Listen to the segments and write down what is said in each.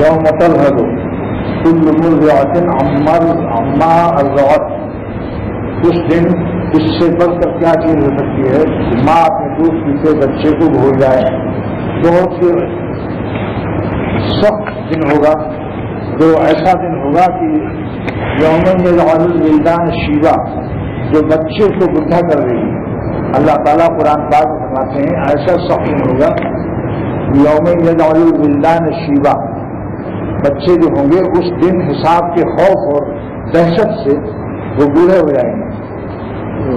یوم تذہب کل مرضعۃ عما ارضعت، اس دن اس سے بڑھ کر کیا چیز ہو سکتی ہے کہ ماں اپنے دودھ پیتے بچے کو بھول جائے. بہت سخت دن ہوگا، جو ایسا دن ہوگا کہ یوم یجعل الولدان شیبا، جو بچے کو بڈھا کر رہی ہے. اللہ تعالیٰ قرآن پاک میں فرماتے ہیں ایسا سخت دن ہوگا یوم یجعل الولدان شیبا، بچے جو ہوں گے اس دن حساب کے خوف اور دہشت سے وہ بوڑھے ہو جائیں گے.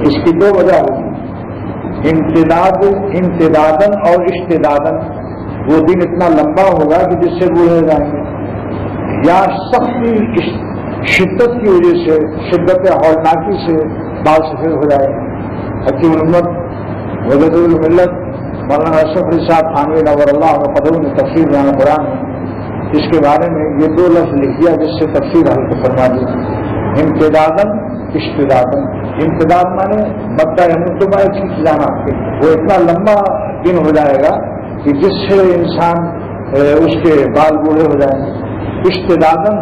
اس کی دو وجہ ہوگی، امتدادن اور اشتدادن. وہ دن اتنا لمبا ہوگا کہ جس سے بوڑھے ہو جائیں گے، یا سختی شدت کی وجہ سے، شدت ہولناکی سے بال سفید ہو جائے گا. حکیم الامت وزیر الملت مولانا اشرف علی صاحب تھانوی نور اللہ عنہ قدروں نے تفسیر بیان قرآن میں اس کے بارے میں یہ دو لفظ لکھ دیا جس سے تفسیر حل فرما دی. امتدادن اشتدادن. امتداد مانے مدہ یمتبہ کھینچ جانا، وہ اتنا لمبا دن ہو جائے گا کہ جس سے انسان اس کے بال بوڑھے ہو جائیں گے. اشتدادن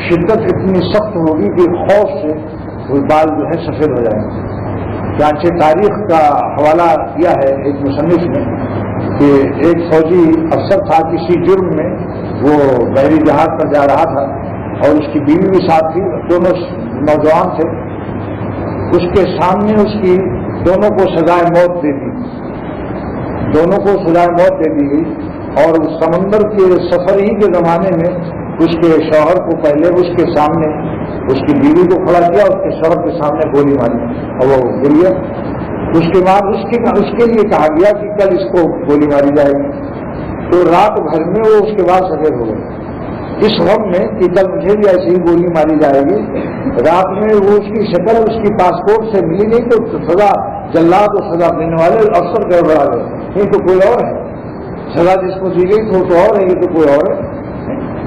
شدت اتنی سخت ہوگی کہ خوف سے وہ بال جو ہے سفید ہو جائیں گے. چانچہ تاریخ کا حوالہ دیا ہے ایک مصنف نے کہ ایک فوجی افسر تھا، کسی جرم میں وہ بحری جہاز پر جا رہا تھا اور اس کی بیوی بھی ساتھ تھی، دونوں نوجوان تھے. اس کے سامنے اس کی دونوں کو سزائے موت دے دی، دونوں کو سزائے موت دے دی گئی. اور اس سمندر کے سفر ہی کے زمانے میں اس کے شوہر کو پہلے اس کے سامنے اس کی بیوی کو کھڑا کیا، اس کے شوہر کے سامنے گولی ماری اور وہ گر گیا. اس کے بعد اس کے لیے کہا گیا کہ کل اس کو گولی ماری جائے گی. تو رات بھر میں وہ اس کے بعد سفید ہو گئے اس غم میں کہ کل مجھے بھی ایسی ہی گولی ماری جائے گی. رات میں وہ اس کی شکل اس کی پاسپورٹ سے ملی نہیں تو سزا جلاد اور سزا دینے والے افسر گڑبڑا گئے. یہ تو کوئی اور ہے، سزا جس کو دی گئی تو اور ہے، یہ تو کوئی اور ہے.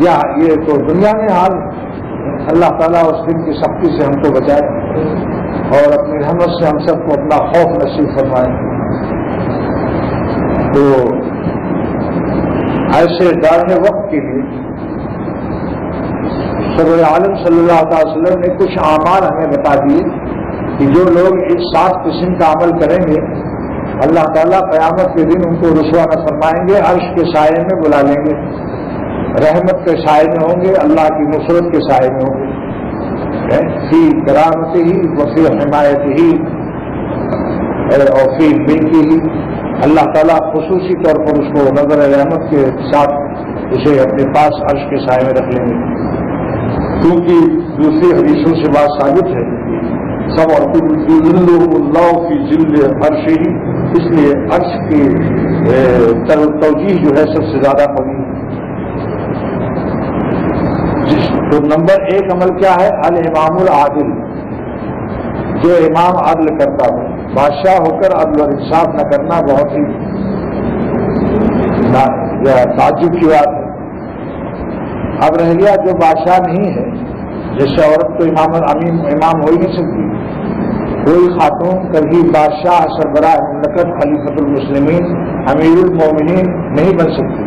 یا یہ تو دنیا میں حال. اللہ تعالیٰ اس دن کی سختی سے ہم کو بچائے اور اپنی رحمت سے ہم سب کو اپنا خوف نصیب فرمائے. تو ایسے دارنے وقت کے لیے سرور عالم صلی اللہ تعالی وسلم نے کچھ اعمال ہمیں بتا دیے کہ جو لوگ اس 7 قسم کا عمل کریں گے اللہ تعالیٰ قیامت کے دن ان کو رسوا نہ فرمائیں گے، عرش کے سائے میں بلا لیں گے، رحمت کے سائے میں ہوں گے، اللہ کی نصرت کے سائے میں ہوں گے. فی کرامت ہی وفی حمایت ہی اور فی ملکی ہی. اللہ تعالیٰ خصوصی طور پر اس کو نظر رحمت کے ساتھ اسے اپنے پاس عرش کے سائے میں رکھ لیں گے. کیونکہ دوسری حدیثوں سے بات ثابت ہے سب اور اللہ کی ذل عرش ہی، اس لیے عرش کی توجیہ جو ہے سب سے زیادہ ہوگی. تو نمبر 1 عمل کیا ہے؟ الامام العادل، جو امام عدل کرتا ہو. بادشاہ ہو کر عدل اور انصاف نہ کرنا بہت ہی تعجب کی بات ہے. اب رہ گیا جو بادشاہ نہیں ہے، جیسے عورت تو امام ہو ہی نہیں سکتی. کوئی خاتون کبھی بادشاہ سربراہ مملکت خلیفۃ المسلمین امیر المومنین نہیں بن سکتی.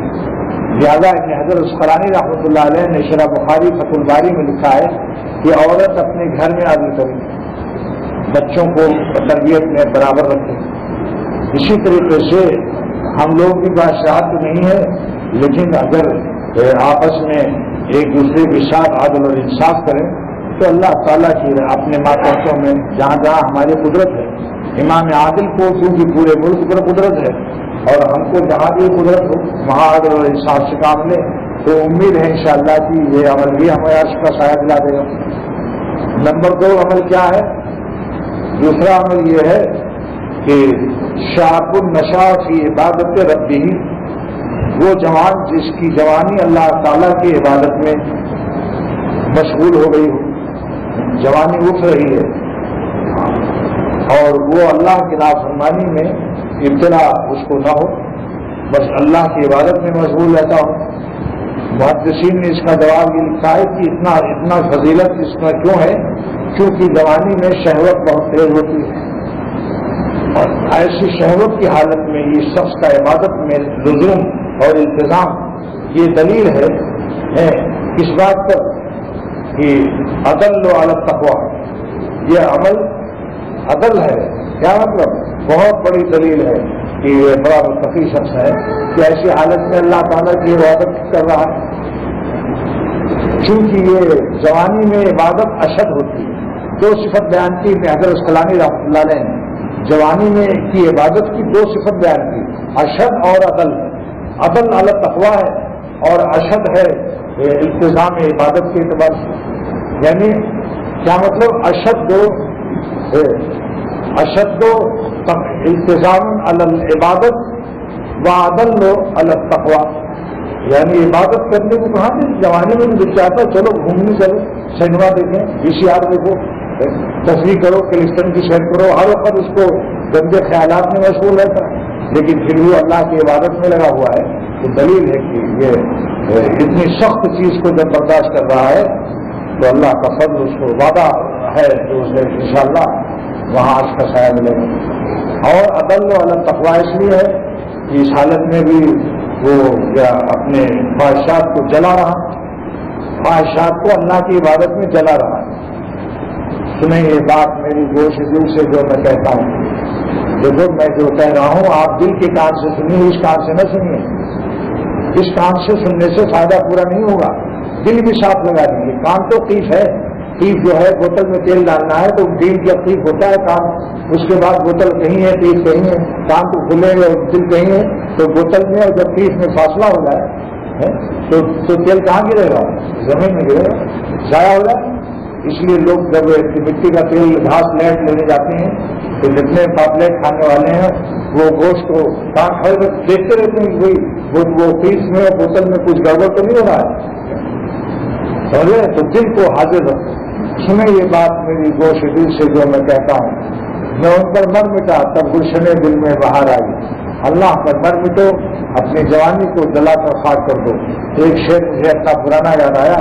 لہذا ابن حجر عسقلانی رحمۃ اللہ علیہ نے شرح بخاری فتح الباری میں لکھا ہے کہ عورت اپنے گھر میں عدل کرے، بچوں کو تربیت میں برابر رکھے. اسی طریقے سے ہم لوگ بھی بادشاہت تو نہیں ہے، لیکن اگر آپس میں ایک دوسرے کے ساتھ عدل اور انصاف کریں تو اللہ تعالیٰ کی اپنے ماتحتوں میں جہاں جہاں ہماری قدرت ہے، امام عادل کو کیونکہ پورے ملک پر قدرت ہے اور ہم کو جہاں بھی قدرت ہو وہاں عدل اور انصاف سے کام لیں تو امید ہے انشاءاللہ کہ یہ عمل بھی ہمیں عرش کا سایہ دلا دے گا. نمبر 2 عمل کیا ہے؟ دوسرا عمل یہ ہے کہ شاب النشاء فی عبادت ربہ، وہ جوان جس کی جوانی اللہ تعالیٰ کی عبادت میں مشغول ہو گئی ہو، جوانی اٹھ رہی ہے اور وہ اللہ کی نافرمانی میں ابتلا اس کو نہ ہو، بس اللہ کی عبادت میں مشغول رہتا ہو. محدثین نے اس کا جواب یہ لکھا ہے کہ اتنا فضیلت اس میں کیوں ہے؟ کیونکہ جوانی میں شہوت بہت تیز ہوتی ہے اور ایسی شہوت کی حالت میں یہ شخص کا عبادت میں لزوم اور التزام یہ دلیل ہے ہے اس بات پر کہ عدل علی التقوی، یہ عمل عدل ہے. کیا مطلب؟ بہت بڑی دلیل ہے کہ یہ بڑا متقی شخص ہے کہ ایسی حالت میں اللہ تعالیٰ کی عبادت کر رہا ہے. چونکہ یہ جوانی میں عبادت اشد ہوتی ہے. دو صفت بیان کی حضرت اسقلانی رحمۃ اللہ علیہ نے جوانی میں کی عبادت کی دو صفت بیان کی، اشد اور عدل. عدل علی التقوی ہے اور اشد ہے التزام عبادت کے اعتبار سے. یعنی کیا مطلب؟ اشد التزام علی العبادت و عدل علی التقوی. یعنی عبادت کرنے کو کہاں سے جوانی میں بھی چاہتا چلو گھومنے چلو، سنیما دیکھیں، VCR دیکھو، تصویر کرو، کلسٹن کی سیر کرو، ہر وقت اس کو گندے خیالات میں مشغول رہتا ہے، لیکن پھر وہ اللہ کی عبادت میں لگا ہوا ہے. تو دلیل ہے کہ یہ اتنی سخت چیز کو جب برداشت کر رہا ہے تو اللہ کا فضل اس کو وعدہ ہے کہ اسے انشاءاللہ وہاں عرش کا سایہ ملے گا. اور عدل علی التقوی اس لیے ہے کہ اس حالت میں بھی وہ اپنے خواہشات کو جلا رہا، خواہشات کو اللہ کی عبادت میں جلا رہا. سنیں یہ بات میری گوش دل سے جو میں کہتا ہوں، دیکھو میں جو کہہ رہا ہوں آپ دل کے کان سے سنیے، اس کان سے نہ سنیے. اس کان سے سننے سے فائدہ پورا نہیں ہوگا، دل بھی صاف لگا دیجیے. کان تو قیف ہے، قیف جو ہے بوتل میں تیل ڈالنا ہے تو دل جب قیف ہوتا ہے کان، اس کے بعد بوتل کہیں ہے قیف کہیں ہے، کان تو کھلے اور دل کہیں ہے، تو بوتل میں اور جب قیف میں فاصلہ ہو جائے تو تیل کہاں گرے گا؟ زمین میں گرے گا، ضائع ہو جائے. اس لیے لوگ جب مٹی کا تیل گھاس لیٹ لینے جاتے ہیں تو جتنے پاپلیٹ کھانے والے ہیں وہ گوشت کو کان کھڑے دیکھتے رہتے ہیں کہ وہ قیف میں اور بوتل میں کچھ گڑبڑ تو نہیں ہو رہا ہے. سمجھے؟ تو دل کو حاضر رکھو. سنیں یہ بات میری گوش دل سے جو میں کہتا ہوں. میں ان پر مر مٹا تب گلشن دل میں باہر آئی. اللہ پر مر مٹو، اپنی جوانی کو جلا کر خاک کر دو. ایک شعر مجھے اپنا پرانا یاد آیا،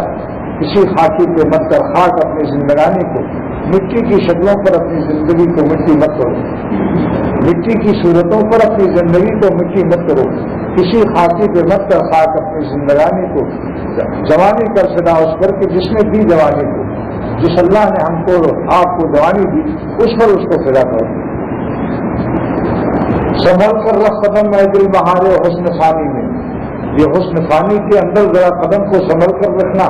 کسی خاکی پہ مت کر خاک اپنی زندگانی کو، مٹی کی شکلوں پر اپنی زندگی کو مٹی مت کرو، مٹی کی صورتوں پر اپنی زندگی کو مٹی مت کرو. کسی خاکی پہ مت کر خاک اپنی زندگانی کو، جوانی کر صدا اس پر کہ جس نے دی جوانی کو، جس اللہ نے ہم کو آپ کو جوانی دی اس پر اس کو فدا کرو. سنبھل کر رکھ قدم اے دل بہارے حسن فانی میں. یہ حسن فانی کے اندر ذرا قدم کو سنبھل کر رکھنا.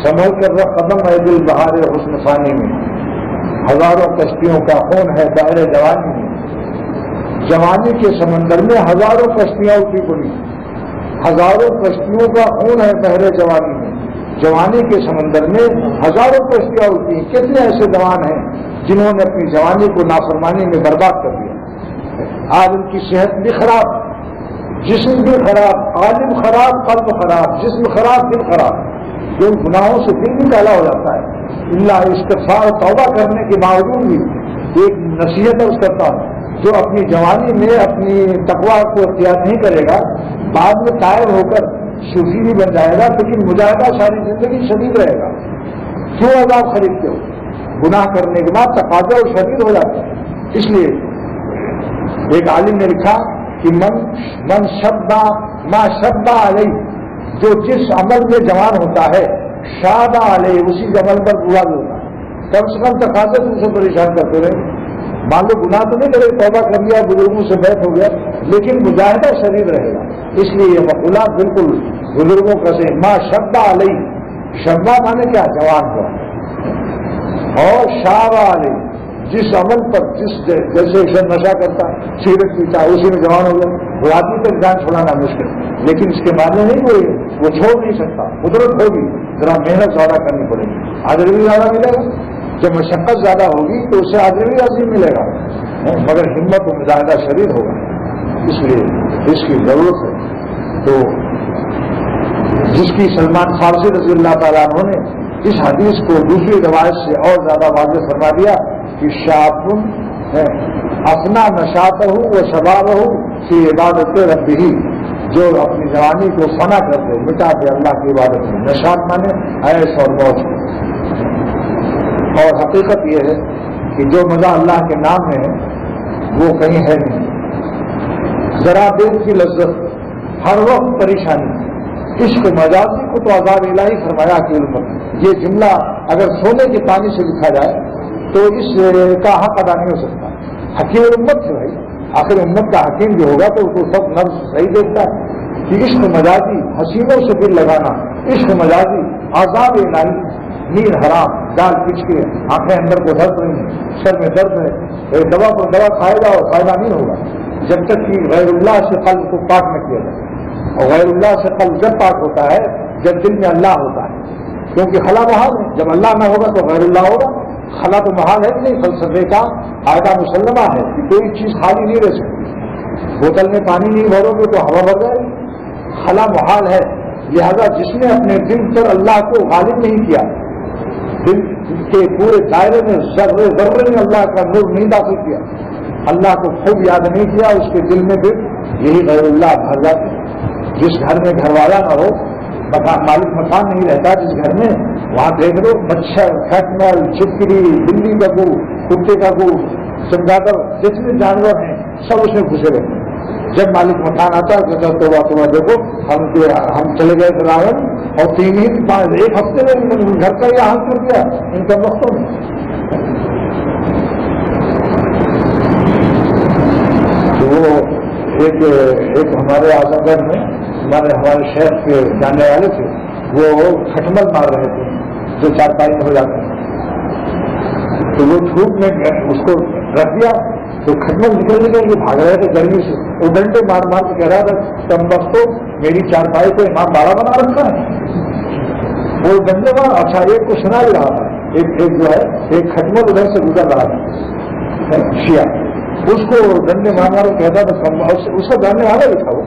سنبھل کر رکھ قدم اے دل بہارے حسن فانی میں. ہزاروں کشتیوں کا خون ہے بحر جوانی میں. جوانی کے سمندر میں ہزاروں کشتیاں اٹھی پڑی، ہزاروں کشتیوں کا خون ہے بحر جوانی میں. جوانی کے سمندر میں ہزاروں کشتیاں اٹھی. کتنے ایسے جوان ہیں جنہوں نے اپنی جوانی کو نافرمانی میں برباد کر دیا. آج ان کی صحت بھی خراب، جسم بھی خراب، عالم خراب، قلب خراب، جسم خراب، دل خراب. جو گناہوں سے دل بھی کالا ہو جاتا ہے. اللہ استغفار توبہ کرنے کے باوجود بھی ایک نصیحت عرض کرتا ہوں، جو اپنی جوانی میں اپنی تقویٰ کو اختیار نہیں کرے گا بعد میں طائب ہو کر صوفی بھی بن جائے گا، لیکن مجاہدہ ساری زندگی شدید رہے گا. کیوں عذاب خریدتے ہو؟ گناہ کرنے کے بعد تقاضا اور شدید ہو جاتا ہے. اس لیے ایک عالم نے لکھا کہ من شبہ ما شبہ علیہ، جو جس عمل میں جوان ہوتا ہے شادہ علیہ اسی عمل پر بوا بھی ہوتا ہے. کم سے کم تقاضے تم سے پریشان کرتے رہے. مان لو گناہ تو نہیں کرے، توبہ کر لیا، بزرگوں سے بیعت ہو گیا، لیکن مجاہدہ شدید رہے گا. اس لیے یہ مقولات بالکل بزرگوں کا سے ما شبہ علیہ. شبہ مانے کیا؟ جوان ہوا. اور شابہ علیہ جس عمل پر جیسے شخص نشہ کرتا ہے، سگریٹ پیتا ہے، اسی میں جوان ہو گیا. وہ آدمی تک جان چھوڑانا مشکل، لیکن اس کے معنی نہیں کوئی وہ چھوڑ نہیں سکتا. قدرت ہوگی، ذرا محنت زیادہ کرنی پڑے گی، آدر بھی زیادہ ملے گا. جب مشقت زیادہ ہوگی تو اس سے آدر بھی عظیم ملے گا، مگر ہمت و مجاہدہ شدید ہوگا. اس لیے اس کی ضرورت ہے. تو جس کی سلمان فارسی رضی اللہ تعالیٰ عنہ نے اس حدیث کو دوسری روایت سے اور زیادہ واضح فرما دیا کہ شاب اپنا نشاط ہوں وہ شباب ہوں کہ عبادت رب ہی، جو اپنی جوانی کو فنا کر دے، مٹا دے اللہ کی عبادت میں. نشاط مانے عیش اور موج. اور حقیقت یہ ہے کہ جو مزہ اللہ کے نام میں ہے وہ کہیں ہے نہیں. ذرا دیر کی لذت، ہر وقت پریشانی، عشق مجازی کو تو عذاب الہی فرمایا کہ امت، یہ جملہ اگر سونے کے پانی سے لکھا جائے تو اس کا حق ادا نہیں ہو سکتا۔ حکیم الامت ہے بھائی، آخر امت کا حکیم جو ہوگا تو اس کو سب نفس صحیح دیکھتا ہے کہ عشق مجازی، حسینوں سے دل لگانا، عشق مجازی عذاب الہی، نیند حرام، گال پچ کے، آنکھیں اندر کو درد رہی ہیں، سر میں درد ہے، دوا پر دوا کھائے گا اور فائدہ نہیں ہوگا جب تک کہ غیر اللہ سے قلب کو پاک نہ کیا جائے۔ اور غیر اللہ سے قلب جب پاک ہوتا ہے جب دل میں اللہ ہوتا ہے، کیونکہ خلا محال ہے، جب اللہ نہ ہوگا تو غیر اللہ ہوگا۔ خلا تو محال ہے کہ نہیں، فلسفے کا قاعدہ مسلمہ ہے کہ کوئی چیز خالی نہیں رہ سکتی، بوتل میں پانی نہیں بھرو گے تو ہوا بھر جائے گی، خلا محال ہے۔ لہذا جس نے اپنے دل پر اللہ کو غالب نہیں کیا، دل کے پورے دائرے میں ذرے ذرے میں اللہ کا نور نہیں داخل کیا، اللہ کو خوب یاد نہیں کیا، اس کے دل میں پھر یہی غیر اللہ بھر جاتے ہیں۔ جس گھر میں گھر والا نہ ہو، مالک مکان نہیں رہتا جس گھر میں، وہاں دیکھ لو مچھر، کھٹمل، چھپکلی، بلی کا گو، کتے کا گو، چمگادڑ، جتنے جانور ہیں سب اس میں گھسے رہتے ہیں۔ جب مالک مکان آتا ہے تو توبہ دیکھو ہم چلے گئے راون اور 3 ہی 1 ہفتے میں گھر کا یہ حال کر دیا ان کا وقتوں میں۔ تو وہ ایک ہمارے اعظم گڑھ میں ہمارے شہر کے جاننے والے تھے، وہ کھٹمل مار رہے تھے جو 4 ہو جاتے ہیں، تو وہ دھوپ میں اس کو رکھ دیا تو کھٹمل نکل یہ بھاگ رہے تھے گرمی سے، وہ ڈنڈے مار مار کے کہہ رہا تھا کم وقت میری 4 کو امام باڑہ بنا رکھا ہے، وہ ڈنڈے مار۔ اچھا ایک کو سنا بھی رہا تھا، ایک جو ہے ایک کھٹمل ادھر سے گزر رہا تھا شیعہ، اس کو ڈنڈے مار مار کہتا تھا، اس کا جاننے والا بھی تھا، وہ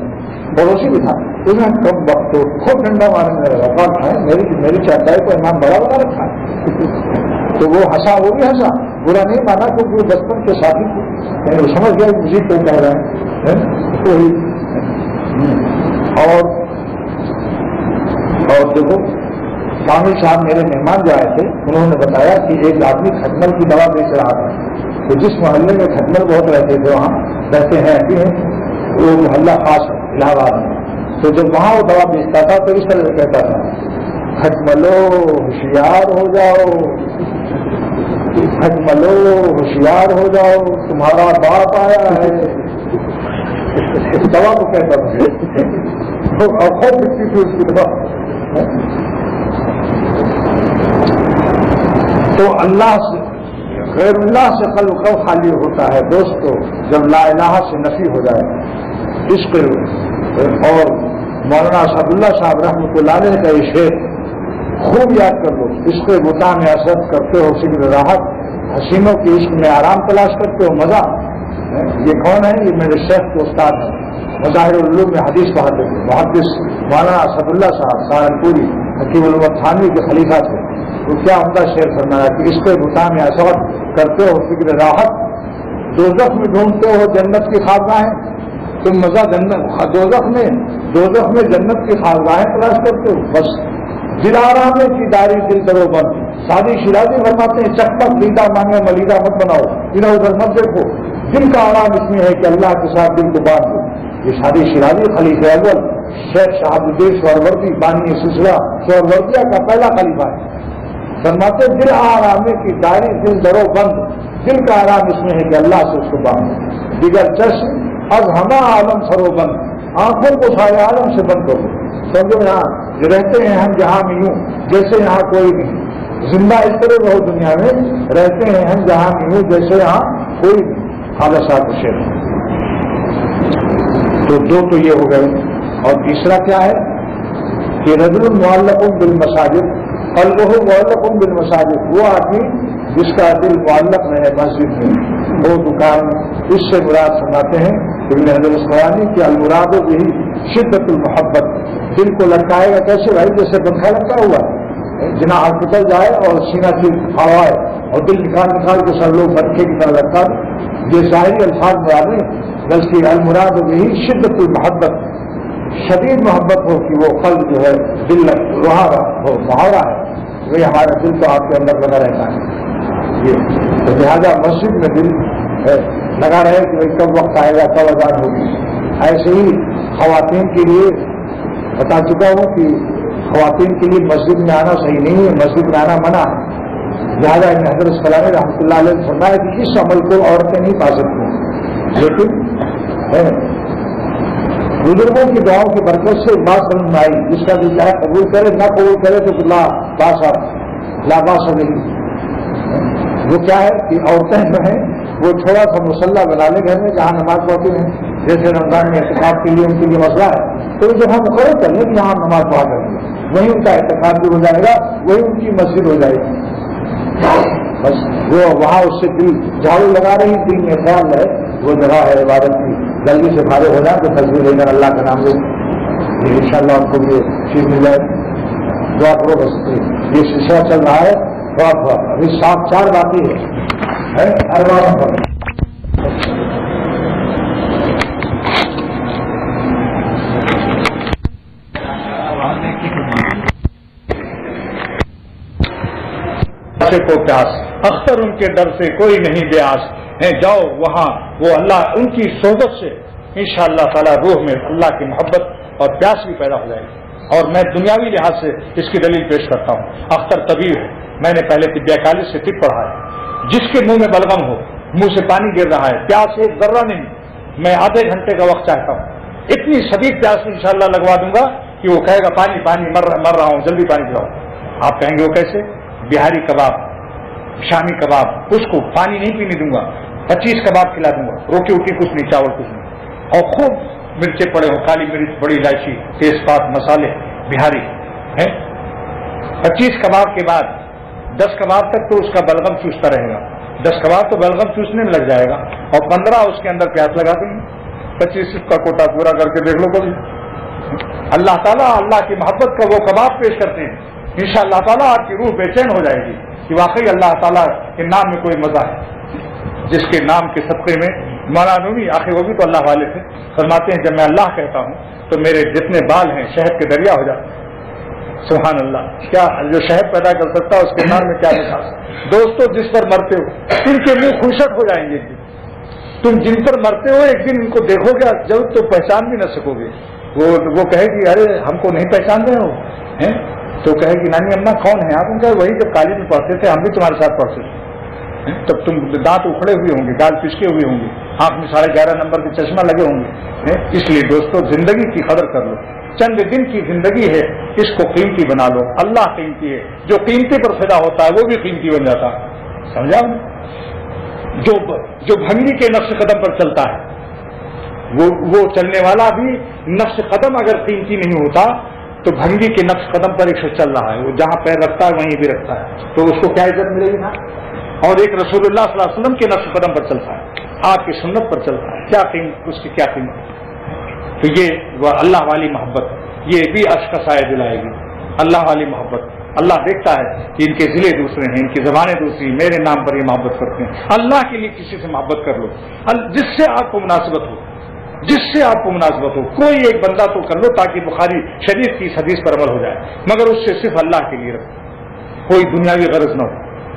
پڑوسی بھی تھا، اس نے کم وقت خود ڈنڈا مارنے میں رفاق ہے میری 4 کو امام بڑا بنا رکھا ہے۔ تو وہ ہنسا، وہ بھی ہنسا، برا نہیں مانا کیونکہ وہ بچپن کے ساتھی تھے، وہ سمجھ گیا مجھے کیوں کہہ رہے ہیں۔ اور دیکھو کامل صاحب میرے مہمان جو آئے تھے انہوں نے بتایا کہ ایک آدمی کھٹمل کی دوا بیچ رہا تھا، تو جس محلے میں کھٹمل بہت رہتے تھے وہاں رہتے ہیں ابھی ہیں، وہ محلہ خاص ہے الہ آباد میں، تو جب وہاں وہ دوا بیچتا تھا تو اس طرح سے کہتا تھا کھٹملو ہوشیار ہو جاؤ، کھٹملو ہوشیار ہو جاؤ، تمہارا باپ آیا ہے، دوا کو کہتا تھا اور خوب بکتی تھی اس کی دوا۔ تو اللہ سے غیر اللہ سے قلب کب خالی ہوتا ہے دوستو؟ جب لا الہ سے نفی ہو جائے۔ عشق اور مولانا اسد اللہ صاحب رحمۃ اللہ علیہ کا یہ شعر خوب یاد کر لو، عشق بتا میں اثر کرتے ہو فکر راحت، حسینوں کے عشق میں آرام تلاش کرتے ہو مزہ۔ یہ کون ہے؟ یہ میرے شیخ کے استاد ہیں، مظاہر العلوم میں حدیث پڑھاتے تھے، محدث مولانا اسد اللہ صاحب سہارنپوری حکیم الامت تھانوی کے خلیفہ تھے۔ وہ کیا عمدہ شعر فرمایا کہ عشق بتا میں اثر کرتے ہو فکر راحت، دوزخ میں ڈھونڈتے ہو جنت کی خواہشیں، تم مزہ دوزخ میں جنت کی خواہشیں تلاش کرتے ہو، بس دل آرام کی داری دل درو بند۔ شادی شیرازی فرماتے ہیں چکپک لیدہ مانگے ملیدہ مت بناؤ، ادھر ادھر مت دیکھو، دل کا آرام اس میں ہے کہ اللہ کے ساتھ دل کو باندھ دو۔ یہ شادی شیرازی خلیفہ اول شیخ شہاب الدین سہروردی بانی سلسلہ سہروردیہ کا پہلا خلیفہ ہے، فرماتے دل آرام کی داری دل درو بند، دل کا آرام اس میں ہے کہ اللہ سے اس کو باندھ، دیگر چشم از ہما عالم سرو بند، آنکھوں کو سارے عالم سے بند کرو۔ سمجھو یہاں رہتے ہیں ہم جہاں میں یوں جیسے یہاں کوئی نہیں، زندہ اس طرح رہو دنیا میں، رہتے ہیں ہم جہاں میں یوں جیسے یہاں کوئی نہیں۔ حادثات شیر تو 2 تو یہ ہو گئے، اور تیسرا کیا ہے کہ رجل معلق بالمساجد قلبہ معلق بالمساجد، وہ آدمی جس کا دل معلق ہے مسجد میں، وہ دکان، اس سے مراد سناتے ہیں ابن حجر الاسقلانی کہ المراد یہی شدت المحبت، دل کو لٹکائے گا کیسے بھائی؟ جیسے پنکھا لٹکا ہوا ہے، جنا ہاسپٹل جائے اور سینہ کی ہوا ہے اور دل نکال کے سب لوگ پنکھے کی طرح لٹکا دیں، یہ ظاہری الفاظ مراد نہیں بلکہ المراد یہی شدت المحبت، شدید محبت ہو کہ وہ قلب جو ہے دل روحا ہو، محاورہ ہے، وہی ہمارا دل تو آپ کے اندر لگا رہتا ہے یہ، تو لہٰذا مسجد میں دل لگا رہے کہ کب وقت آئے گا، کب اذان ہوگی۔ ایسے ہی خواتین کے لیے بتا چکا ہوں کہ خواتین کے لیے مسجد میں آنا صحیح نہیں ہے، مسجد میں آنا منع ہے۔ لہٰذا حضرت اسقلانی رحمۃ اللہ علیہ نے فرمایا کہ اس عمل کو عورتیں نہیں پا سکتی، لیکن بزرگوں کی دعاؤں کی برکت سے بات سمجھ میں آئی، جس کا بھی چاہے قبول کرے، نہ قبول کرے تو لا باس نہیں۔ وہ کیا ہے کہ عورتیں جو ہیں وہ تھوڑا سا مصلح بنا لیں گھر میں جہاں نماز پڑھتی ہیں، جیسے رمضان میں اعتکاف کے لیے ان کے لیے مسئلہ ہے، تو جہاں مقرر کر لیں کہ یہاں نماز پڑھا کریں گے، وہیں ان کا اعتکاف بھی ہو جائے گا، وہی ان کی مسجد ہو جائے گی۔ بس وہ وہاں اس سے دل جھاڑو لگا رہی، دل میں خیال ہے وہ جگہ ہے عبادت کی، جلدی سے فارغ ہو جائے تو تصویر لے کر اللہ کا نام لیں، ان شاء اللہ آپ کو یہ چیز مل جائے۔ دعا کرو، بس یہ سلسلہ چل رہا ہے، ابھی 7-4 باقی ہے، ہر بار کو پیاس، اختر ان کے ڈر سے کوئی نہیں بیاس ہے، جاؤ وہاں وہ اللہ ان کی صحبت سے انشاءاللہ تعالی روح میں اللہ کی محبت اور پیاس بھی پیدا ہو جائے گی۔ اور میں دنیاوی لحاظ سے اس کی دلیل پیش کرتا ہوں۔ اختر طبیب ہے، میں نے پہلے طب کالج سے طب پڑھا ہے، جس کے منہ میں بلغم ہو، منہ سے پانی گر رہا ہے، پیاس ایک ذرہ نہیں، میں آدھے گھنٹے کا وقت چاہتا ہوں، اتنی شدید پیاس انشاءاللہ لگوا دوں گا کہ وہ کہے گا پانی پانی مر رہا ہوں، جلدی پانی پلاؤ۔ آپ کہیں گے وہ کیسے؟ بہاری کباب، شامی کباب، اس کو پانی نہیں پینے دوں گا، 25 کباب کھلا دوں گا، روٹی ووٹی کچھ نہیں، چاول کچھ نہیں، اور خوب مرچیں پڑے ہوں، کالی مرچ، بڑی الائچی، تیز پات، مسالے بہاری ہیں۔ 25 کباب کے بعد 10 کباب تک تو اس کا بلغم چوستا رہے گا، 10 کباب تو بلغم چوسنے میں لگ جائے گا، اور 15 اس کے اندر پیاس لگا دیں گے، 25 کا کوٹا پورا کر کے دیکھ لو کبھی۔ اللہ تعالیٰ اللہ کی محبت کا وہ کباب پیش کرتے ہیں، انشاءاللہ تعالیٰ آپ کی روح بے چین ہو جائے گی کہ واقعی اللہ تعالیٰ کے نام میں کوئی مزہ ہے، جس کے نام کے صدقے میں مولانا رومی آخر وہ بھی تو اللہ والے تھے، فرماتے ہیں جب میں اللہ کہتا ہوں تو میرے جتنے بال ہیں شہد کے دریا ہو جاتے ہیں۔ سبحان اللہ، کیا جو شہد پیدا کر سکتا ہے اس کے نام میں کیا مثال۔ دوستو جس پر مرتے ہو ان کے منہ خوشک ہو جائیں گے، تم جن پر مرتے ہو ایک دن ان کو دیکھو گے جب تو پہچان بھی نہ سکو گے، وہ کہے گی ارے ہم کو نہیں پہچان رہے ہو، تو کہے گی نانی اماں کون ہے آپ؟ ان کا وہی جب کالج میں پڑھتے تھے ہم بھی تمہارے ساتھ پڑھتے تھے، تب تم دانت اکھڑے ہوئے ہوں گے، گال پچکے ہوئے ہوں گے، آنکھ میں 11.5 نمبر کے چشمہ لگے ہوں گے۔ اس لیے دوستو زندگی کی قدر کر لو، چند دن کی زندگی ہے، اس کو قیمتی بنا لو، اللہ قیمتی ہے، جو قیمتی پر فدا ہوتا ہے وہ بھی قیمتی بن جاتا ہے، سمجھا؟ جو بھنگی کے نقش قدم پر چلتا ہے وہ چلنے والا بھی نقش قدم اگر قیمتی نہیں ہوتا تو بھنگی کے نقش قدم پر ایک شخص چل رہا ہے، وہ جہاں پیر رکھتا ہے وہیں بھی رکھتا ہے، تو اس کو کیا عزت ملے گی نا؟ اور ایک رسول اللہ صلی اللہ علیہ وسلم کے نقش قدم پر چلتا ہے، آپ کی سنت پر چلتا ہے، کیا قیمت اس کی، کیا قیمت؟ تو یہ وہ اللہ والی محبت، یہ بھی عرش کا سایہ دلائے گی، اللہ والی محبت۔ اللہ دیکھتا ہے کہ ان کے ضلع دوسرے ہیں، ان کی زبانیں دوسری، میرے نام پر یہ محبت کرتے ہیں۔ اللہ کے لیے کسی سے محبت کر لو جس سے آپ کو مناسبت ہو، جس سے آپ کو مناسبت ہو، کوئی ایک بندہ تو کر لو تاکہ بخاری شریف کی اس حدیث پر عمل ہو جائے، مگر اس سے صرف اللہ کے لیے رکھو، کوئی دنیاوی غرض نہ ہو،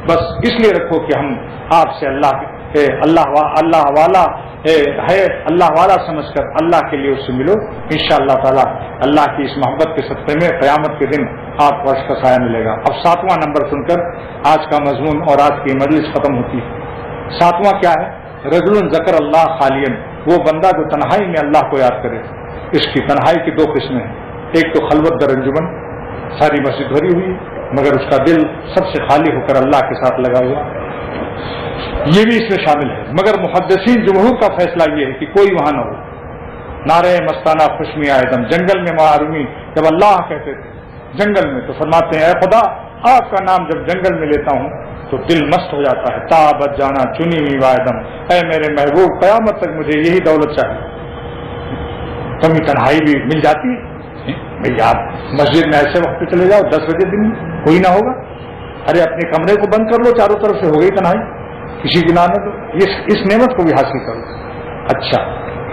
بس اس لیے رکھو کہ ہم آپ سے اللہ والا ہے، اللہ والا سمجھ کر اللہ کے لیے اس سے ملو، انشاءاللہ تعالی اللہ کی اس محبت کے صدقے میں قیامت کے دن آپ کو عرش کا سایہ ملے گا۔ اب 7واں نمبر سن کر آج کا مضمون اور آج کی مجلس ختم ہوتی ہے۔ 7واں کیا ہے؟ رجل ذکر اللہ خالین، وہ بندہ جو تنہائی میں اللہ کو یاد کرے۔ اس کی تنہائی کی 2 قسمیں ہیں، ایک تو خلوت در انجمن، ساری مسجد بھری ہوئی مگر اس کا دل سب سے خالی ہو کر اللہ کے ساتھ لگا ہوا، یہ بھی اس میں شامل ہے، مگر محدثین جمہور کا فیصلہ یہ ہے کہ کوئی وہاں نہ ہو۔ نعرہ مستانہ خوشمی آئدم، جنگل میں معرومی جب اللہ کہتے تھے جنگل میں، تو فرماتے ہیں اے خدا آپ کا نام جب جنگل میں لیتا ہوں تو دل مست ہو جاتا ہے، تابت جانا چنی ہوئی وائدم، اے میرے محبوب قیامت تک مجھے یہی دولت چاہیے۔ کمی تنہائی بھی مل جاتی بھئی، آپ مسجد میں ایسے وقت پہ چلے جاؤ 10 بجے دن کوئی نہ ہوگا، ارے اپنے کمرے کو بند کر لو، چاروں طرف سے ہو گئی تنہائی، کسی کی نام ہے تو اس نعمت کو بھی حاصل کرو۔ اچھا،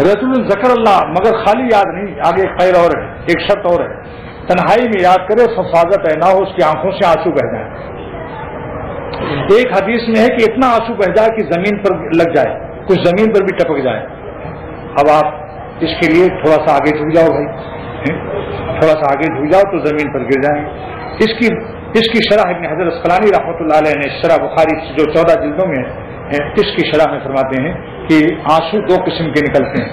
رجل ذکر اللہ، مگر خالی یاد نہیں، آگے ایک خیر اور ہے، ایک شرط اور ہے، تنہائی میں یاد کرے، حفاظت ہے، نہ ہو اس کی آنکھوں سے آنسو بہ جائیں۔ ایک حدیث میں ہے کہ اتنا آنسو بہ جائے کہ زمین پر لگ جائے، کچھ زمین پر بھی ٹپک جائے۔ اب آپ اس کے لیے تھوڑا سا آگے جھک جاؤ بھائی، تھوڑا سا آگے جھک جاؤ تو زمین پر گر جائیں گے. اس کی شرح ابن حجر اسقلانی رحمۃ اللہ علیہ نے شرح بخاری جو 14 جلدوں میں ہے اس کی شرح میں فرماتے ہیں کہ آنسو دو قسم کے نکلتے ہیں.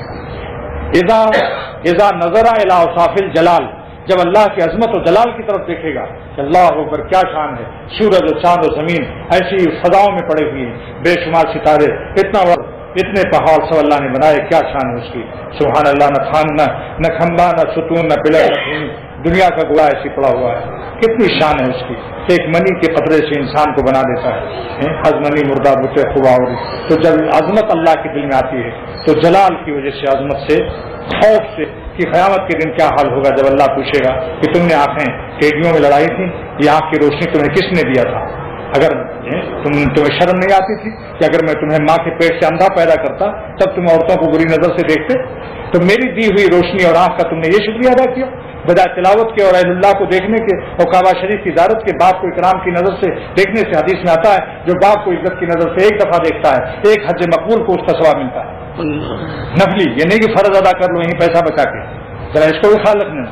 اذا نظر الی اوصاف الجلال، جب اللہ کی عظمت و جلال کی طرف دیکھے گا کہ اللہ اکبر کیا شان ہے، سورج و چاند و زمین ایسی فضاؤں میں پڑے ہوئے ہیں، بے شمار ستارے، اتنے پہاڑ سب اللہ نے بنائے، کیا شان ہے اس کی، سبحان اللہ. نہ تھان نہ کھمبا نہ ستون نہ پلر نہ بھومی، دنیا کا گوڑا ایسی پڑا ہوا ہے، کتنی شان ہے اس کی. ایک منی کے قطرے سے انسان کو بنا دیتا ہے، ازمنی مردہ بتے خوا. تو جب عظمت اللہ کے دل میں آتی ہے تو جلال کی وجہ سے، عظمت سے، خوف سے کہ قیامت کے دن کیا حال ہوگا جب اللہ پوچھے گا کہ تم نے آنکھیں ٹیڈیوں میں لڑائی تھی، یہ آنکھ کی روشنی تمہیں کس نے دیا تھا؟ اگر تمہیں شرم نہیں آتی تھی کہ اگر میں تمہیں ماں کے پیٹ سے اندھا پیدا کرتا تب تم عورتوں کو بری نظر سے دیکھتے؟ تو میری دی ہوئی روشنی اور آنکھ کا تم نے یہ شکریہ ادا کیا بجائے تلاوت کے اور اہل اللہ کو دیکھنے کے اور کعبہ شریف کی زیارت کے. باپ کو اکرام کی نظر سے دیکھنے سے حدیث میں آتا ہے جو باپ کو عزت کی نظر سے ایک دفعہ دیکھتا ہے ایک حج مقبول کو اس کا ثواب ملتا ہے. نفلی، یہ نہیں کہ فرض ادا کر لو یہیں پیسہ بچا کے، ذرا اس کو بھی خیال رکھنا.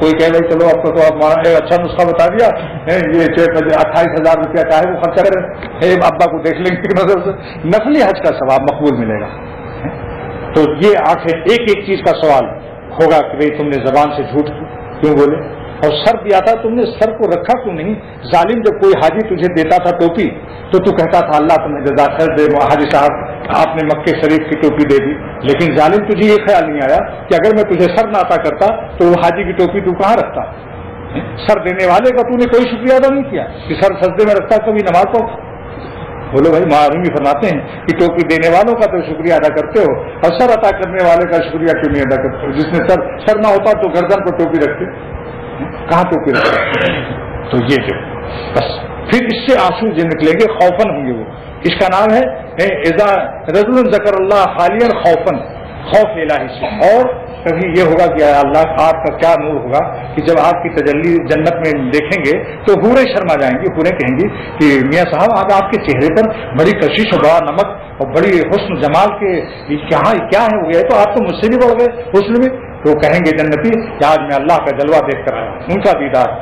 کوئی کہہ رہے چلو اب تو آپ اچھا نسخہ بتا دیا، یہ 28,000 روپیہ چاہے وہ خرچہ کرے، ابا کو دیکھ لیں گے نظر سے، نفلی حج کا ثواب مقبول ملے گا. تو یہ آنکھیں ایک ایک چیز کا سوال ہوگا کہ بھئی تم نے زبان سے جھوٹ کیوں بولے، اور سر دیا تھا تم نے، سر کو رکھا کیوں نہیں؟ ظالم جب کوئی حاجی تجھے دیتا تھا ٹوپی تو کہتا تھا اللہ تمہیں جزا خیر دے، حاجی صاحب آپ نے مکے شریف کی ٹوپی دے دی. لیکن ظالم تجھے یہ خیال نہیں آیا کہ اگر میں تجھے سر نہ عطا کرتا تو وہ حاجی کی ٹوپی تو کہاں رکھتا؟ سر دینے والے کا تو نے کوئی شکریہ ادا نہیں کیا کہ سر سجدے میں رکھتا کبھی نماز پڑھتا. بولو بھائی، معلوم بھی فرماتے ہیں کہ ٹوپی دینے والوں کا تو شکریہ ادا کرتے ہو اور سر عطا کرنے والے کا شکریہ کیوں نہیں ادا کرتے ہو؟ جس نے سر نہ ہوتا تو گردن پر ٹوپی رکھتے، کہاں ٹوپی رکھتے؟ تو یہ جو بس پھر اس سے آنسو جو نکلیں گے خوفن ہوں گے. وہ اس کا نام ہے اذا رجل ذکر اللہ خالیا خوفن، خوف الہی سے. اور کبھی یہ ہوگا کہ اللہ آپ کا کیا نور ہوگا کہ جب آپ کی تجلی جنت میں دیکھیں گے تو حوریں شرما جائیں گی. حوریں کہیں گی کہ میاں صاحب آج آپ کے چہرے پر بڑی کشش اور بڑا نمک اور بڑی حسن جمال کے کیا ہے ہو گیا، تو آپ تو مجھ سے بھی بڑھ گئے حسن میں. تو کہیں گے جنتی کہ آج میں اللہ کا جلوہ دیکھ کر آیا. ان کا دیدار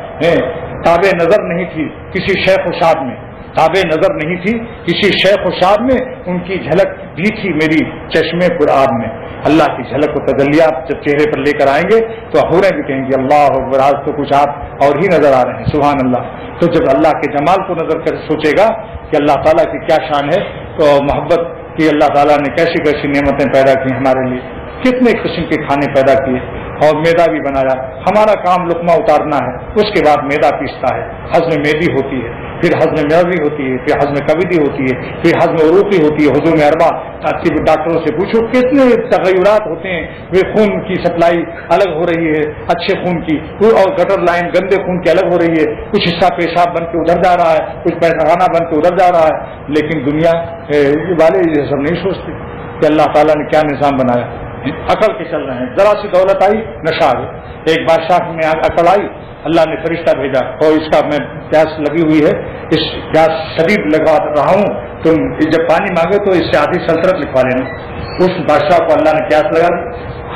تابع نظر نہیں تھی کسی شیخ و شاد میں، تابع نظر نہیں تھی کسی شیخ و شاد میں، ان کی جھلک بھی تھی میری چشمے پرآب میں. اللہ کی جھلک و تجلیات جب چہرے پر لے کر آئیں گے تو حوریں بھی کہیں گے اللہ اکبر، آج تو کچھ آپ اور ہی نظر آ رہے ہیں، سبحان اللہ. تو جب اللہ کے جمال کو نظر کر سوچے گا کہ اللہ تعالیٰ کی کیا شان ہے، تو محبت کی اللہ تعالیٰ نے کیسی کیسی نعمتیں پیدا کی ہمارے لیے، کتنے قسم کے کھانے پیدا کیے اور میدا بھی بنایا. ہمارا کام لقمہ اتارنا ہے، اس کے بعد میدا پیستا ہے، ہضم میدی ہوتی ہے، پھر ہضم میوی ہوتی ہے، پھر ہضم کبدی ہوتی ہے، پھر ہضم عروقی ہوتی ہے، حضور میں اربع. ڈاکٹروں سے پوچھو کتنے تغیرات ہوتے ہیں. وہ خون کی سپلائی الگ ہو رہی ہے، اچھے خون کی، اور گٹر لائن گندے خون کی الگ ہو رہی ہے، کچھ حصہ پیشاب بن کے ادھر جا رہا ہے، کچھ پیخانہ بن کے ادھر جا رہا ہے. لیکن دنیا والے یہ سب نہیں سوچتے کہ اللہ تعالیٰ نے کیا نظام بنایا. عقل کے چل رہے ہیں. ذرا سی دولت آئی نشہ آ گیا. ایک بادشاہ میں عقل آئی، اللہ نے فرشتہ بھیجا اور اس کا میں پیاس لگی ہوئی ہے، اس پیاس شدید لگا رہا ہوں، تم جب پانی مانگے تو اس سے آدھی سلطنت لکھوا لینا. اس بادشاہ کو اللہ نے پیاس لگا دی،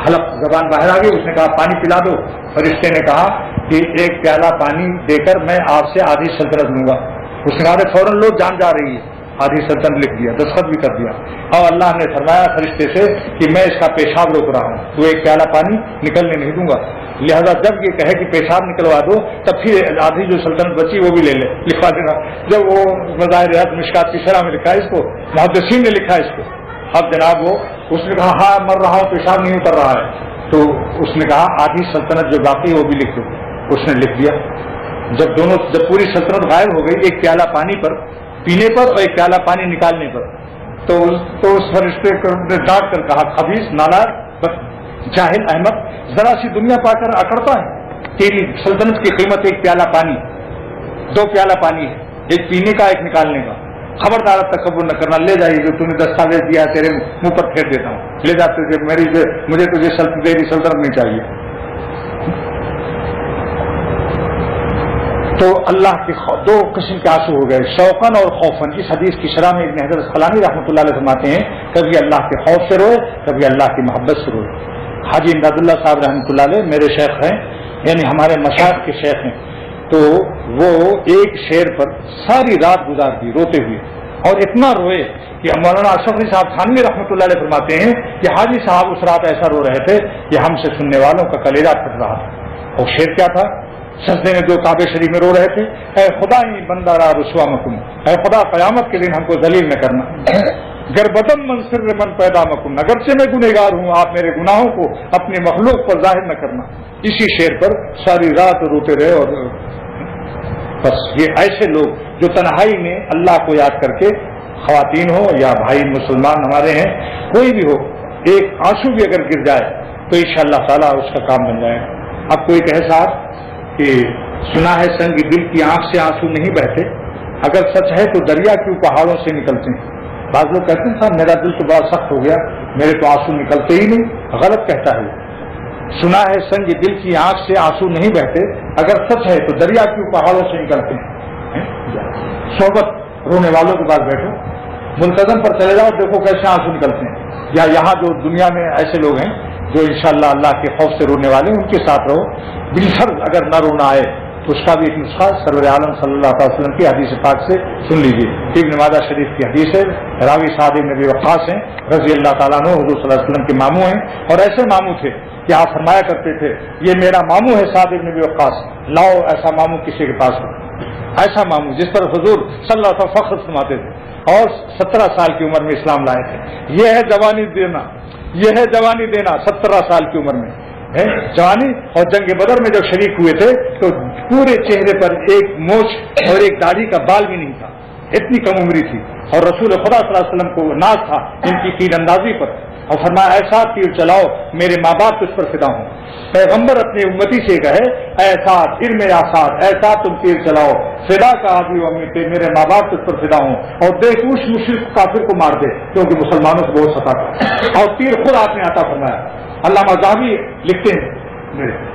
حلق زبان باہر آ گئی. اس نے کہا پانی پلا دو. فرشتے نے کہا کہ ایک پیالہ پانی دے کر میں آپ سے آدھی سلطنت لوں گا. اس نے کہا فوراً لوگ جان جا رہی ہے، آدھی سلطنت لکھ دیا، دستخط بھی کر دیا. اور اللہ نے فرمایا فرشتے سے کہ میں اس کا پیشاب روک رہا ہوں، تو ایک پیالہ پانی نکلنے نہیں دوں گا. لہذا جب یہ کہے کہ پیشاب نکلوا دو تب پھر آدھی جو سلطنت بچی وہ بھی لے لے، لکھوا دینا. جب وہ مظاہر حق مشکات کی شرح میں لکھا ہے، اس کو محدثین نے لکھا ہے اس کو. اب جناب وہ اس نے کہا ہاں مر رہا ہوں، پیشاب نہیں اتر رہا ہے. تو اس نے کہا آدھی سلطنت جو باقی ہے وہ بھی لکھ دو. اس نے لکھ دیا. جب پوری سلطنت غائب ہو گئی ایک پیالہ پانی پر پینے پر اور ایک پیالہ پانی نکالنے پر، تو اس فرشتے نے ڈانٹ کر کہا خبیث نالائق جاہل احمد، ذرا سی دنیا پا کر اکڑتا ہے. تیری سلطنت کی قیمت ایک پیالہ پانی، 2 پیالہ پانی ہے، ایک پینے کا ایک نکالنے کا. خبردار تکبر نہ کرنا. لے جائیے جو تم نے دستاویز دیا ہے تیرے منہ پر پھیر دیتا ہوں، لے جاتے کہ مجھے تجھے سلطنت نہیں چاہیے. تو اللہ کے 2 قسم کے آنسو ہو گئے، شوقن اور خوفن. اس حدیث کی شرح میں ابن حجر اسقلانی رحمۃ اللہ علیہ فرماتے ہیں کبھی اللہ کے خوف سے روئے، کبھی اللہ کی محبت سے روئے. حاجی امداد اللہ صاحب رحمۃ اللہ علیہ میرے شیخ ہیں، یعنی ہمارے مشائخ کے شیخ ہیں، تو وہ ایک شعر پر ساری رات گزار دی روتے ہوئے، اور اتنا روئے کہ مولانا اشرف علی صاحب تھانوی رحمۃ اللہ علیہ فرماتے ہیں کہ حاجی صاحب اس رات ایسا رو رہے تھے کہ ہم سے سننے والوں کا کلیجہ پھٹ رہا تھا۔ اور شعر کیا تھا؟ سجدے میں جو کعبہ شریف میں رو رہے تھے، اے خدا ہی بندہ را رسوا مکن، اے خدا قیامت کے دن ہم کو ذلیل نہ کرنا، گر بدم منصر من پیدا مکن، اگرچہ میں گنہگار ہوں آپ میرے گناہوں کو اپنی مخلوق پر ظاہر نہ کرنا۔ اسی شعر پر ساری رات روتے رہے۔ اور بس یہ ایسے لوگ جو تنہائی میں اللہ کو یاد کر کے، خواتین ہو یا بھائی مسلمان ہمارے ہیں، کوئی بھی ہو، ایک آنسو بھی اگر گر جائے تو انشاءاللہ تعالیٰ اس کا کام بن جائے۔ اب کوئی کہے صاحب کہ سنا ہے سنگ دل کی آنکھ سے آنسو نہیں بہتے، اگر سچ ہے تو دریا کیوں پہاڑوں سے نکلتے ہیں؟ بعض لوگ کہتے ہیں صاحب میرا دل تو بڑا سخت ہو گیا، میرے تو آنسو نکلتے ہی نہیں۔ غلط کہتا ہے۔ سنا ہے سنگ دل کی آنکھ سے آنسو نہیں بہتے، اگر سچ ہے تو دریا کیوں پہاڑوں سے نکلتے ہیں؟ صحبت رونے والوں کے پاس بیٹھو، منتظم پر چلے جاؤ، دیکھو کیسے آنسو نکلتے ہیں۔ یا یہاں جو دنیا میں ایسے لوگ ہیں جو انشاءاللہ اللہ کے خوف سے رونے والے ہیں، ان کے ساتھ رہو۔ بالفرض اگر نہ رونا آئے تو اس کا بھی ایک نسخہ سرور عالم صلی اللہ علیہ وسلم کی حدیث پاک سے سن لیجیے۔ ابن ماجہ شریف کی حدیث ہے، راوی سعد بن ابی وقاص ہیں رضی اللہ تعالیٰ عنہ، حضور صلی اللہ علیہ وسلم کے ماموں ہیں، اور ایسے ماموں تھے کہ آپ فرمایا کرتے تھے یہ میرا ماموں ہے سعد بن ابی وقاص، لاؤ ایسا ماموں کسی کے پاس ہو، ایسا ماموں جس پر حضور صلی اللہ علیہ وسلم فخر فرماتے تھے، اور 17 سال کی عمر میں اسلام لائے تھے۔ یہ ہے جوانی دینا، یہ ہے جوانی دینا 17 سال کی عمر میں جوانی۔ اور جنگ بدر میں جب شریک ہوئے تھے تو پورے چہرے پر ایک مونچھ اور ایک داڑھی کا بال بھی نہیں تھا، اتنی کم عمری تھی، اور رسول خدا صلی اللہ علیہ وسلم کو ناز تھا ان کی تیر اندازی پر، اور فرمایا ایسا تیر چلاؤ میرے ماں باپ تجھ پر فدا ہوں۔ پیغمبر اپنی امتی سے کہے ایسا ارم یا ساتھ، ایسا تم تیر چلاؤ فدا کا آبی و امی پہ میرے ماں باپ تجھ پر فدا ہوں، اور دیکھ اس مشرک کافر کو مار دے کیونکہ مسلمانوں کو بہت ستاتا، اور تیر خود آپ نے عطا فرمایا۔ علامہ ذہبی لکھتے ہیں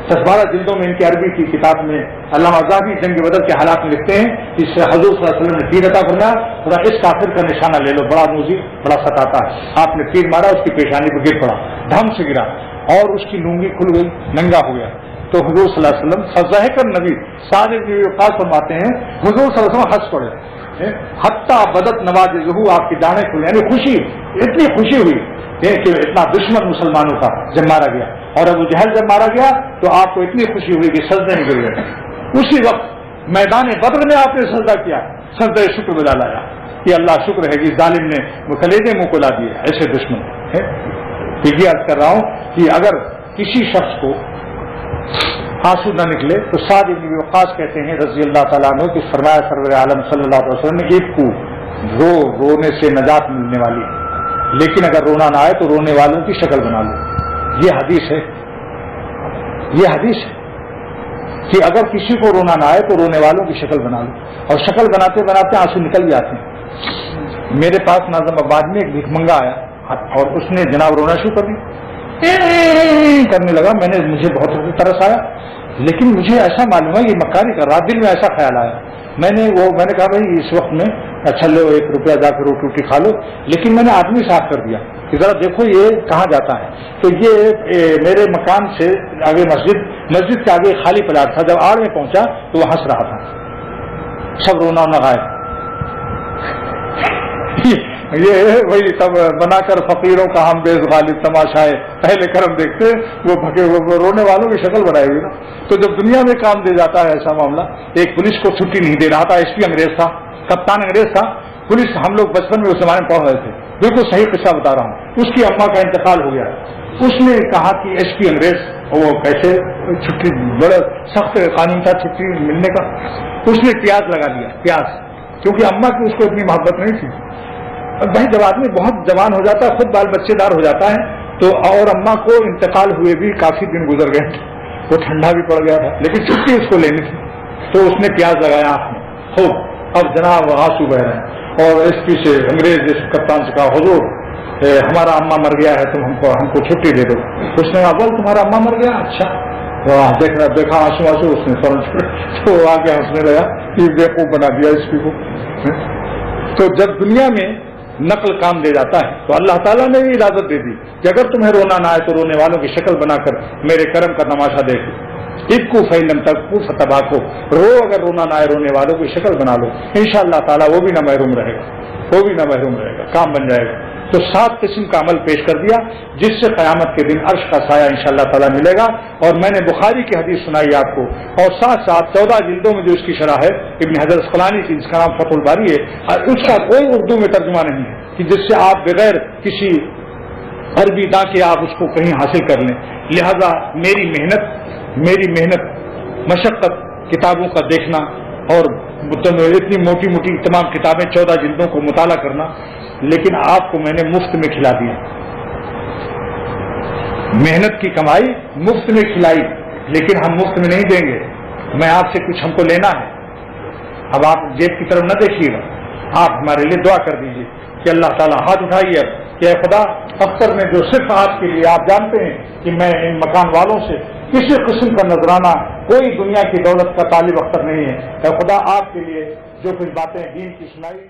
10-12 جلدوں میں ان کی عربی کی کتاب میں علامہ ذہبی جنگ بدر کے حالات میں لکھتے ہیں اس سے حضور صلی اللہ علیہ وسلم نے تیر عطا فرمایا، تھوڑا اس کافر کا نشانہ لے لو، بڑا موزی بڑا ستاتا ہے، آپ نے تیر مارا اس کی پیشانی پہ گر پڑا، دھم سے گرا اور اس کی لنگی کھل گئی، ننگا ہو گیا۔ تو حضور صلی اللہ علیہ وسلم فضحک النبی سعد بن وقاص فرماتے ہیں حضور صلی اللہ علیہ وسلم ہنس پڑے، حتیٰ بدت نواجذہ، آپ کی داڑھیں کھلی، یعنی خوشی، اتنی خوشی ہوئی کہ اتنا دشمن مسلمانوں کا جب مارا گیا، اور ابو جہل جب مارا گیا تو آپ کو اتنی خوشی ہوئی کہ سجدے میں گر گئے۔ اسی وقت میدان بدر میں آپ نے سجدہ کیا، سجدہ شکر بجا لایا کہ اللہ شکر ہے کہ ظالم نے وہ کلیجے منہ کو لا دیے، ایسے دشمن ہے۔ یہ عرض کر رہا ہوں کہ اگر کسی شخص کو آنسو نہ نکلے تو سعد بن ابی وقاص کہتے ہیں رضی اللہ تعالیٰ عنہ کہ فرمایا سرور عالم صلی اللہ علیہ وسلم نے ایک کو رونے سے نجات ملنے والی ہے، لیکن اگر رونا نہ آئے تو رونے والوں کی شکل بنا لو۔ یہ حدیث ہے، یہ حدیث ہے کہ اگر کسی کو رونا نہ آئے تو رونے والوں کی شکل بنا لو، اور شکل بناتے بناتے آنسو نکل جاتے ہیں۔ میرے پاس ناظم آباد میں ایک بھیک منگا آیا اور اس نے جناب رونا شروع کر دی، کرنے لگا، مجھے بہت ترس آیا، لیکن مجھے ایسا معلوم ہے یہ مکاری کر رہا، دل میں ایسا خیال آیا، میں نے کہا بھائی اس وقت میں اچھا لو 1 روپیہ جا کے روٹی روٹی کھا لو، لیکن میں نے آدمی صاف کر دیا کہ ذرا دیکھو یہ کہاں جاتا ہے، تو یہ میرے مکان سے آگے مسجد کے آگے خالی پلاٹ تھا، جب آڑ میں پہنچا تو وہ ہنس رہا تھا، سب رونا نہ غائب۔ یہ وہی سب بنا کر فقیروں کا ہم بیز غالب تماشا ہے، پہلے کرم دیکھتے وہ بھگے وہ رونے والوں کی شکل بنائی ہوئی نا، تو جب دنیا میں کام دے جاتا ہے ایسا معاملہ۔ ایک پولیس کو چھٹی نہیں دے رہا تھا، ایس پی انگریز تھا، کپتان انگریز تھا، پولیس ہم لوگ بچپن میں اس زمانے میں پڑھ رہے تھے، بالکل صحیح قصہ بتا رہا ہوں، اس کی اماں کا انتقال ہو گیا، اس نے کہا کہ ایس پی انگریز وہ کیسے چھٹی، بڑا سخت قانون تھا چھٹی ملنے کا، اس نے پیاز لگا لیا، پیاز، کیونکہ اماں کی اس کو اتنی محبت نہیں تھی۔ بھائی جب آدمی بہت جوان ہو جاتا ہے، خود بال بچے دار ہو جاتا ہے تو، اور اماں کو انتقال ہوئے بھی کافی دن گزر گئے، وہ ٹھنڈا بھی پڑ گیا تھا لیکن چھٹی اس کو لینی تھی، تو اس نے پیاز لگایا آنکھ میں خوب، اب جناب آنسو بہ رہے ہیں، اور ایس پی سے انگریز جس کپتان سے کہا حضور ہمارا اماں مر گیا ہے، تم ہم کو چھٹی دے دو۔ اس نے کہا بول تمہارا اماں مر گیا، اچھا دیکھا آنسو اس نے فوراً تو آگے ہنسنے لگا کہ بیوقوف بنا دیا اس پی کو۔ تو جب دنیا میں نقل کام دے جاتا ہے تو اللہ تعالیٰ نے بھی اجازت دے دی کہ اگر تمہیں رونا نہ آئے تو رونے والوں کی شکل بنا کر میرے کرم کا تماشا دیکھو۔ ابکو فیلم تک فتبا کو رو، اگر رونا نہ آئے رونے والوں کی شکل بنا لو، انشاءاللہ تعالیٰ وہ بھی نہ محروم رہے گا، وہ بھی نہ محروم رہے گا، کام بن جائے گا۔ تو 7 قسم کا عمل پیش کر دیا جس سے قیامت کے دن عرش کا سایہ انشاءاللہ تعالیٰ ملے گا۔ اور میں نے بخاری کی حدیث سنائی آپ کو، اور ساتھ ساتھ 14 جلدوں میں جو اس کی شرح ہے ابن حجر اسقلانی کی، جس کا نام فتح الباری ہے، اور اس کا کوئی اردو میں ترجمہ نہیں ہے کہ جس سے آپ بغیر کسی عربی داں کے آپ اس کو کہیں حاصل کر لیں۔ لہذا میری محنت مشقت کتابوں کا دیکھنا اور اتنی موٹی موٹی تمام کتابیں 14 جلدوں کو مطالعہ کرنا، لیکن آپ کو میں نے مفت میں کھلا دیا، محنت کی کمائی مفت میں کھلائی، لیکن ہم مفت میں نہیں دیں گے، میں آپ سے کچھ ہم کو لینا ہے۔ اب آپ جیب کی طرف نہ دیکھیے گا، آپ ہمارے لیے دعا کر دیجیے کہ اللہ تعالیٰ ہاتھ اٹھائیے اب کہ اے خدا، اختر میں جو صرف آپ کے لیے، آپ جانتے ہیں کہ میں ان مکان والوں سے کسی قسم کا نذرانہ، کوئی دنیا کی دولت کا طالب اختر نہیں ہے، اے خدا آپ کے لیے جو کچھ باتیں دین کی سنائی